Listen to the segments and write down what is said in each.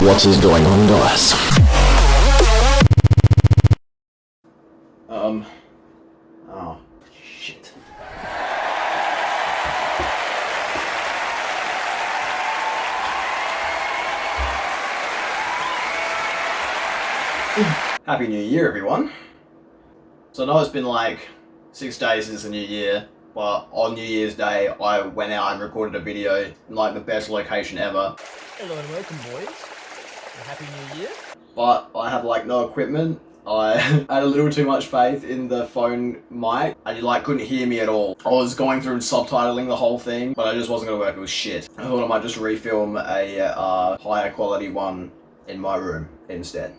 What is going on, guys? Oh, shit. Happy New Year, everyone. So I know it's been like 6 days since the New Year, but on New Year's Day, I went out and recorded a video in like the best location ever. Hello and welcome, boys. Happy New Year. But I have like no equipment. I had a little too much faith in the phone mic, and you like couldn't hear me at all. I was going through and subtitling the whole thing, but I just wasn't gonna work. It was shit. I thought I might just refilm a higher quality one in my room instead.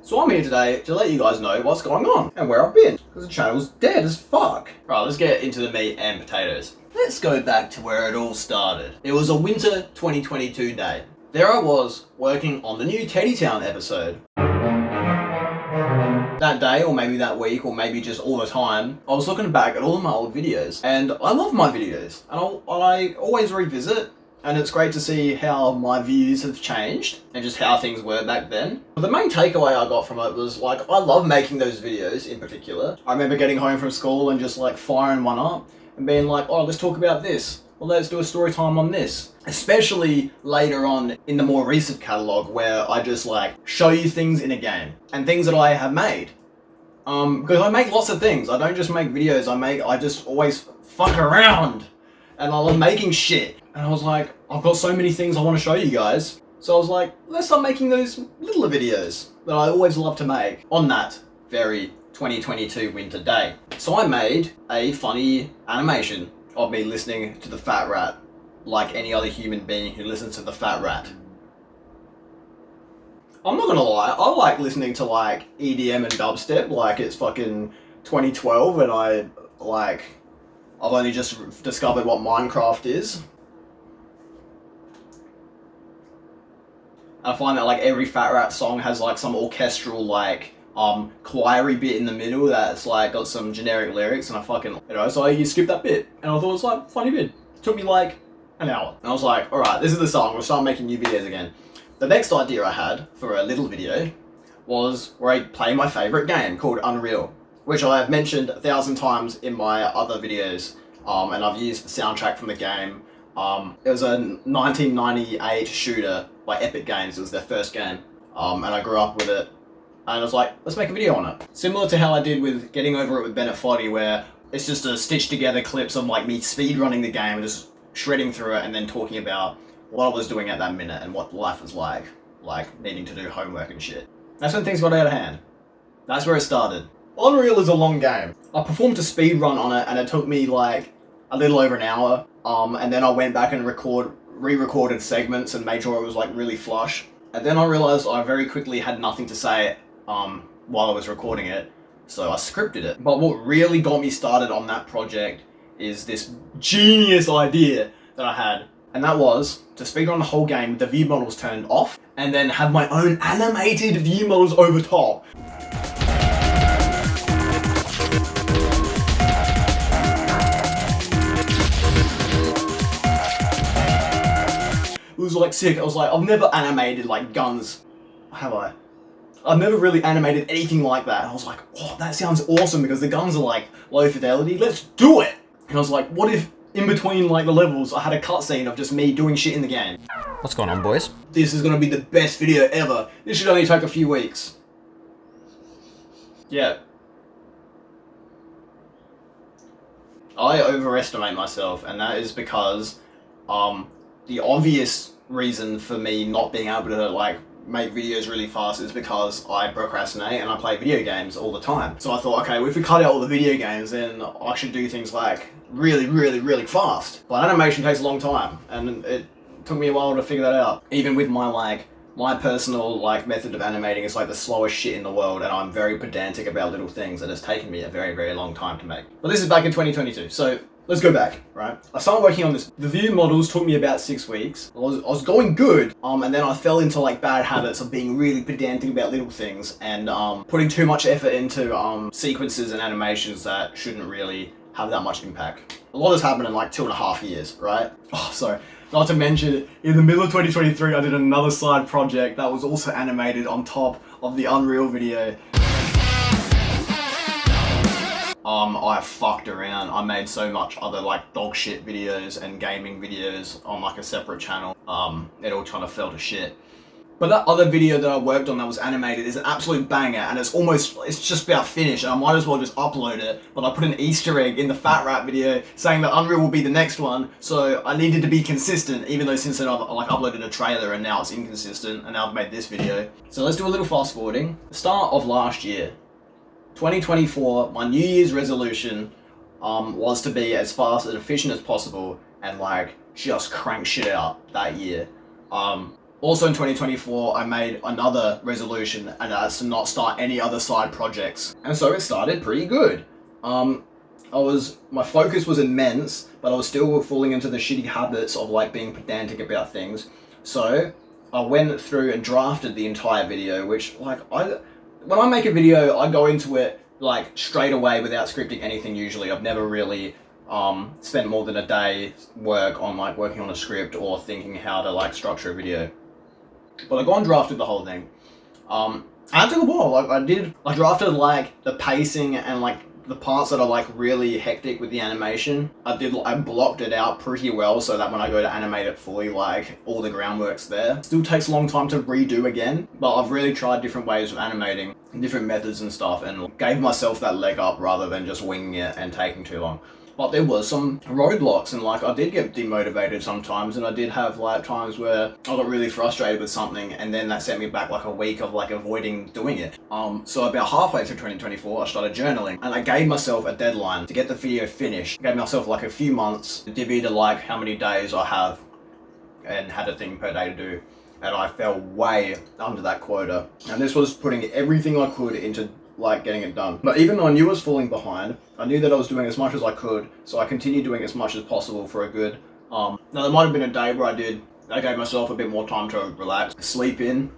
So I'm here today to let you guys know what's going on and where I've been, because the channel's dead as fuck. Right, let's get into the meat and potatoes. Let's go back to where it all started. It was a winter 2022 day. There I was, working on the new Teddy Town episode. That day, or maybe that week, or maybe just all the time, I was looking back at all of my old videos, and I love my videos, and I always revisit, and it's great to see how my views have changed, and just how things were back then. But the main takeaway I got from it was, like, I love making those videos in particular. I remember getting home from school and just, like, firing one up, and being like, oh, let's talk about this. Well, let's do a story time on this. Especially later on in the more recent catalogue, where I just like show you things in a game and things that I have made. Because I make lots of things. I don't just make videos. I just always fuck around, and I love making shit. And I was like, I've got so many things I want to show you guys. So I was like, let's start making those little videos that I always love to make on that very 2022 winter day. So I made a funny animation of me listening to the Fat Rat, like any other human being who listens to the Fat Rat. I'm not gonna lie, I like listening to like EDM and dubstep like it's fucking 2012 and I've only just discovered what Minecraft is. I find that like every Fat Rat song has like some orchestral like choiry bit in the middle that's like got some generic lyrics, and I fucking, so you skip that bit, and I thought it was like funny bit. It took me like an hour, and I was like, alright, this is the song, we'll start making new videos again. The next idea I had for a little video was where I play my favourite game called Unreal, which I have mentioned 1,000 times in my other videos, and I've used the soundtrack from the game. It was a 1998 shooter by Epic Games. It was their first game, and I grew up with it. And I was like, let's make a video on it. Similar to how I did with Getting Over It with Bennett Foddy, where it's just a stitched together clips of like me speedrunning the game and just shredding through it and then talking about what I was doing at that minute and what life was like needing to do homework and shit. That's when things got out of hand. That's where it started. Unreal is a long game. I performed a speedrun on it and it took me like a little over an hour. And then I went back and re-recorded segments and made sure it was like really flush. And then I realized I very quickly had nothing to say while I was recording it, so I scripted it. But what really got me started on that project is this genius idea that I had, and that was to speedrun the whole game with the view models turned off, and then have my own animated view models over top. It was like sick. I was like, I've never animated like guns, have I? I've never really animated anything like that. And I was like, oh, that sounds awesome because the guns are like low fidelity. Let's do it. And I was like, what if in between like the levels I had a cutscene of just me doing shit in the game? What's going on, boys? This is gonna be the best video ever. This should only take a few weeks. Yeah. I overestimate myself, and that is because the obvious reason for me not being able to like make videos really fast is because I procrastinate and I play video games all the time. So I thought, okay, well, if we cut out all the video games, then I should do things like really fast. But animation takes a long time, and it took me a while to figure that out. Even with my personal method of animating is like the slowest shit in the world, and I'm very pedantic about little things, and it's taken me a very long time to make. But this is back in 2022, so let's go back, right? I started working on this. The view models took me about 6 weeks. I was going good, and then I fell into like bad habits of being really pedantic about little things, and putting too much effort into sequences and animations that shouldn't really have that much impact. A lot has happened in like 2.5 years, right? Oh, sorry. Not to mention, in the middle of 2023, I did another side project that was also animated on top of the Unreal video. I fucked around. I made so much other like dog shit videos and gaming videos on like a separate channel. It all kind of fell to shit. But that other video that I worked on that was animated is an absolute banger, and it's just about finished, and I might as well just upload it. But I put an Easter egg in the Fat Rat video saying that Unreal will be the next one, so I needed to be consistent, even though since then I've like uploaded a trailer and now it's inconsistent, and now I've made this video. So let's do a little fast forwarding. The start of last year, 2024, my New Year's resolution was to be as fast and efficient as possible and like just crank shit out that year. Also in 2024, I made another resolution, and that's to not start any other side projects. And so it started pretty good. My focus was immense, but I was still falling into the shitty habits of like being pedantic about things. So I went through and drafted the entire video, which like when I make a video, I go into it like straight away without scripting anything usually. I've never really spent more than a day's work on like working on a script or thinking how to like structure a video. But I go and drafted the whole thing. And it took a while. Like I drafted like the pacing and like the parts that are like really hectic with the animation. I blocked it out pretty well so that when I go to animate it fully, like all the groundwork's there. Still takes a long time to redo again, but I've really tried different ways of animating, different methods and stuff, and gave myself that leg up rather than just winging it and taking too long. But there was some roadblocks, and like I did get demotivated sometimes, and I did have like times where I got really frustrated with something, and then that set me back like a week of like avoiding doing it. So about halfway through 2024, I started journaling, and I gave myself a deadline to get the video finished. I gave myself like a few months, divvied to like how many days I have, and had a thing per day to do. And I fell way under that quota. And this was putting everything I could into like getting it done. But even though I knew I was falling behind, I knew that I was doing as much as I could, so I continued doing as much as possible for a good. Now there might have been a day where I gave myself a bit more time to relax, sleep in,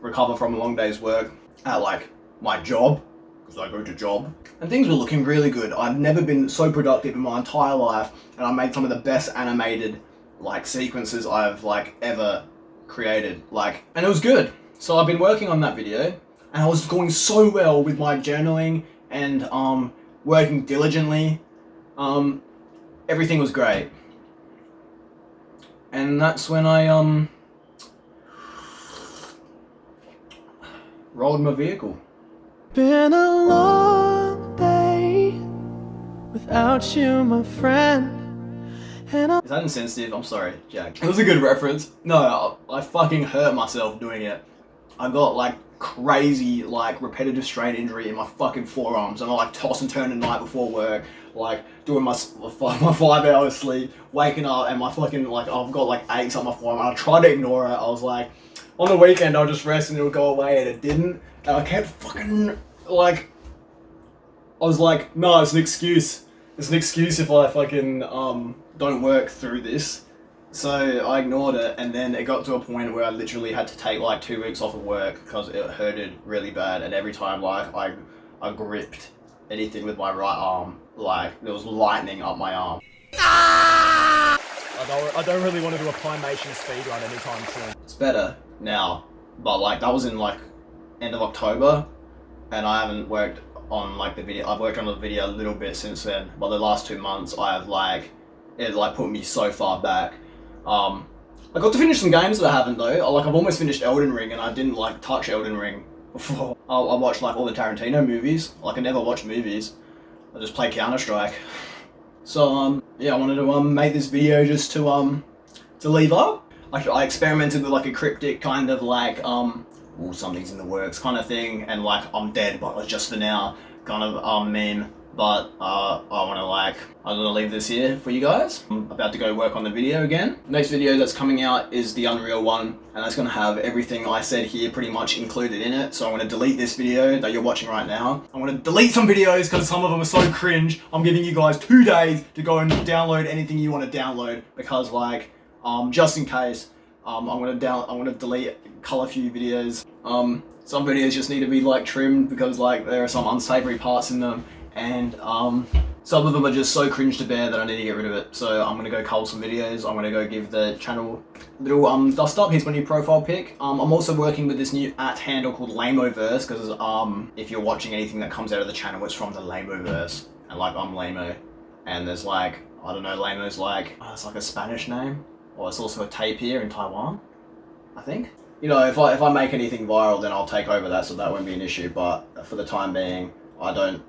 recover from a long day's work at like my job, because I go to job, and things were looking really good. I've never been so productive in my entire life, and I made some of the best animated like sequences I've like ever created, like, and it was good. So I've been working on that video, and I was going so well with my journaling and working diligently. Everything was great. And that's when I rolled my vehicle. Been a long day without you, my friend. Is that insensitive? I'm sorry, Jack. It was a good reference. No, I fucking hurt myself doing it. I got like crazy like repetitive strain injury in my fucking forearms, and I like toss and turn at night before work, like doing my 5 hours sleep, waking up, and my fucking like I've got like aches on my forearm, and I tried to ignore it. I was like, on the weekend I'll just rest and it'll go away, and it didn't. And I kept fucking like, I was like, no, it's an excuse. It's an excuse if I fucking don't work through this. So I ignored it, and then it got to a point where I literally had to take like 2 weeks off of work because it hurted really bad, and every time like I gripped anything with my right arm, like there was lightning up my arm. I don't really want to do a Primation speedrun anytime soon. It's better now, but like that was in like end of October, and I haven't worked on like the video. I've worked on the video a little bit since then, but the last 2 months I've like, it like put me so far back. I got to finish some games that I haven't though. Like I've almost finished Elden Ring, and I didn't like touch Elden Ring before. I watched like all the Tarantino movies. Like I never watch movies. I just play Counter-Strike. So yeah, I wanted to make this video just to leave up. I experimented with like a cryptic kind of like ooh, something's in the works kind of thing, and like I'm dead but just for now kind of meme. But I'm gonna leave this here for you guys. I'm about to go work on the video again. Next video that's coming out is the Unreal one, and that's gonna have everything I said here pretty much included in it. So I'm gonna delete this video that you're watching right now. I'm gonna delete some videos because some of them are so cringe. I'm giving you guys 2 days to go and download anything you want to download, because like just in case, I'm gonna delete a few videos. Some videos just need to be like trimmed because like there are some unsavory parts in them. And some of them are just so cringe to bear that I need to get rid of it. So I'm gonna go cull some videos. I'm gonna go give the channel a little dust up. Here's my new profile pic. I'm also working with this new handle called Laimoverse, because if you're watching anything that comes out of the channel, it's from the Laimoverse. And like, I'm Laimo, and there's like, I don't know, Laimo's like, it's like a Spanish name, or it's also a tapir in Taiwan, I think. You know, if I make anything viral, then I'll take over that, so that won't be an issue. But for the time being, I don't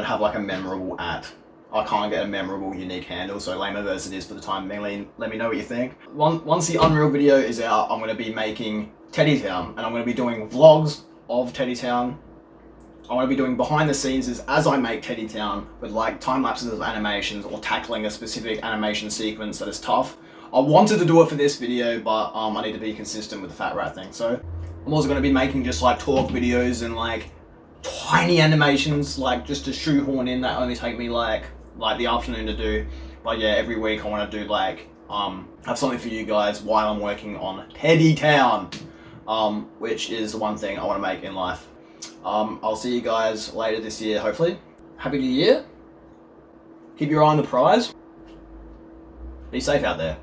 have like a memorable @ I can't get a memorable, unique handle, so Laimoverse it is for the time being. Let me know what you think. Once the Unreal video is out, I'm going to be making Teddy Town, and I'm going to be doing vlogs of Teddy Town. I'm going to be doing behind the scenes as I make Teddy Town, with like time lapses of animations or tackling a specific animation sequence that is tough. I wanted to do it for this video, but I need to be consistent with the fat rat thing. So I'm also going to be making just like talk videos and like tiny animations, like just to shoehorn in, that only take me like the afternoon to do. But yeah, every week I want to do like have something for you guys while I'm working on Teddy Town, which is the one thing I want to make in life. I'll see you guys later this year, hopefully. Happy New Year. Keep your eye on the prize. Be safe out there.